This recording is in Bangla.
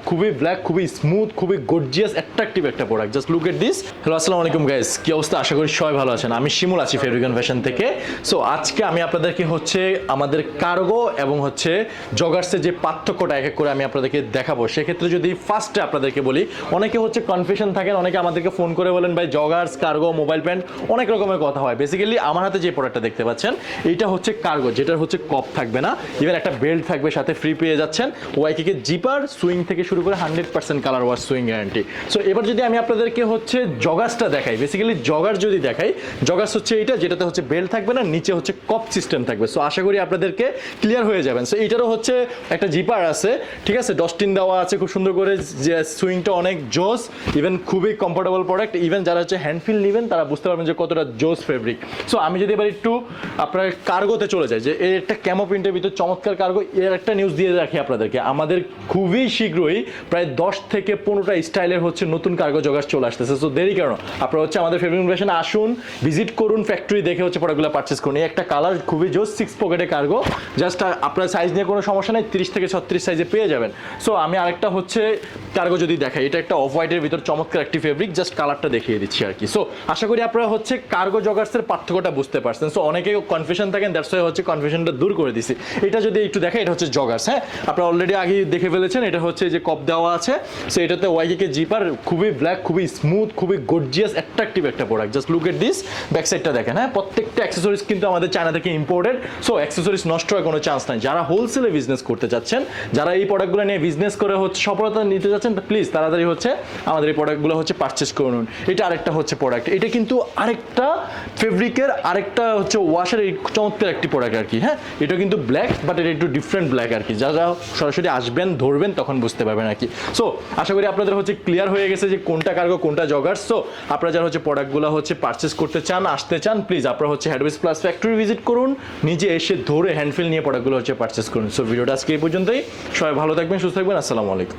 খুবই ব্ল্যাক, খুবই স্মুথ, খুবই গর্জিয়াস অ্যাট্রাকটিভ একটা product. Just look at this. Hello, আসসালামু আলাইকুম গাইস, কি অবস্থা? আশা করি সবাই ভালো আছেন। আমি শিমুল আছি ফেব্রিকন ফ্যাশন থেকে। সো আজকে আমি আপনাদেরকে আমাদের কার্গো এবং জগার্সের যে পার্থক্যটা এক এক করে আমি আপনাদেরকে দেখাবো। সেক্ষেত্রে যদি ফার্স্টে আপনাদেরকে বলি, অনেকে কনফিউশন থাকেন, অনেকে আমাদেরকে ফোন করে বলেন ভাই জগার্স, কার্গো, মোবাইল প্যান্ট অনেক রকমের কথা হয়। বেসিক্যালি আমার হাতে যে প্রোডাক্টটা দেখতে পাচ্ছেন এইটা কার্গো, যেটার কপ থাকবে না, ইভেন একটা বেল্ট থাকবে সাথে, ফ্রি পেয়ে যাচ্ছেন। ওয়াইকে জিপার সুইং থেকে শুরু করে 100% colour wash swing guarantee. So এবার যদি আমি আপনাদেরকে জগার্সটা দেখাই, বেসিক্যালি জগার্স যদি দেখাই, জগার্স এইটা যেটাতে বেল্ট থাকবে না, নিচে কপ সিস্টেম থাকবে। সো আশা করি আপনাদেরকে ক্লিয়ার হয়ে যাবেন। সো এইটারও একটা জিপার আছে, ঠিক আছে, ডস্টিন দেওয়া আছে খুব সুন্দর করে, যে সুইংটা অনেক জোস, ইভেন খুবই কমফোর্টেবল প্রোডাক্ট। ইভেন যারা হ্যান্ডফিল নেবেন তারা বুঝতে পারবেন যে কতটা জোস ফেব্রিক। সো আমি যদি এবার একটু আপনার কার্গোতে চলে যাই, যে এর একটা ক্যামো প্রিন্টের ভিতর চমৎকার কার্গো, এর একটা নিউজ দিয়ে রাখি আপনাদেরকে। আমাদের খুবই শীঘ্রই প্রায় 10 থেকে 15টা স্টাইলের নতুন কার্গো জগার্স চলে আসতেছে। সো দেরি কেন, আপনারা আমাদের ফেব্রিকন ফ্যাশনে আসুন, ভিজিট করুন, ফ্যাক্টরি দেখে প্রোডাক্টগুলো পারচেস করুন। এই একটা কালার খুবই জোস, 6 পকেটে কার্গো, জাস্ট আপনার সাইজ নিয়ে কোনো সমস্যা নেই, 30 থেকে 36 সাইজে পেয়ে যাবেন। সো আমি আরেকটা কার্গো যদি দেখাই, এটা একটা অফ হোয়াইটের ভিতর চমৎকার একটি ফেব্রিক, জাস্ট কালারটা দেখিয়ে দিচ্ছি আর কি। সো আশা করি আপনারা কার্গো জগার্সের পার্থক্যটা বুঝতে পারছেন। সো অনেকে কনফিউশন থাকেন, দ্যাটস ওয়াই কনফিউশনটা দূর করে দিছি। এটা যদি একটু দেখাই, এটা জগার্স। হ্যাঁ, আপনারা অলরেডি আগে দেখে ফেলেছেন, এটা যে কপ দেওয়া আছে। সো এটাতে ওয়াইকে জিপার, খুবই ব্ল্যাক, খুবই স্মুথ, খুবই গর্জিয়াস অ্যাট্রাকটিভ একটা product. Just look at this. Back সাইডটা দেখেন। হ্যাঁ, প্রত্যেকটা অ্যাক্সেসরিজ কিন্তু আমাদের চায়না থেকে ইম্পোর্টেড। সো অ্যাক্সেসরিজ নষ্ট হওয়ার কোনো চান্স নাই। যারা হোলসেলে বিজনেস করতে চাচ্ছেন, যারা এই প্রোডাক্টগুলো নিয়ে বিজনেস করে সফলতা নিতে যাচ্ছেন, প্লিজ তাড়াতাড়ি আমাদের এই প্রোডাক্টগুলো পারচেস করুন। এটা আরেকটা প্রোডাক্ট, এটা কিন্তু আরেকটা ফেব্রিকের আরেকটা ওয়াশের চমৎকার একটি প্রোডাক্ট আর কি। হ্যাঁ, এটা কিন্তু ব্ল্যাক, বাট এটা একটু ডিফারেন্ট ব্ল্যাক আর কি। যারা সরাসরি আসবেন, ধরবেন, তখন বুঝতে পারবেন আর কি। সো আশা করি আপনাদের ক্লিয়ার হয়ে গেছে যে কোনটা কার্গো, কোনটা জগার্স। সো আপনারা যারা প্রোডাক্টগুলো পারচেস করতে চান, আসতে চান, প্লিজ আপনারা হেডওয়েজ প্লাস ফ্যাক্টরি ভিজিট করুন, নিজে এসে ধরে হ্যান্ডফিল নিয়ে প্রোডাক্টগুলো পারচেস করুন। সো ভিডিওটা আজকে এই পর্যন্তই। সবাই ভালো থাকবেন, সুস্থ থাকবেন। আসসালামু আলাইকুম।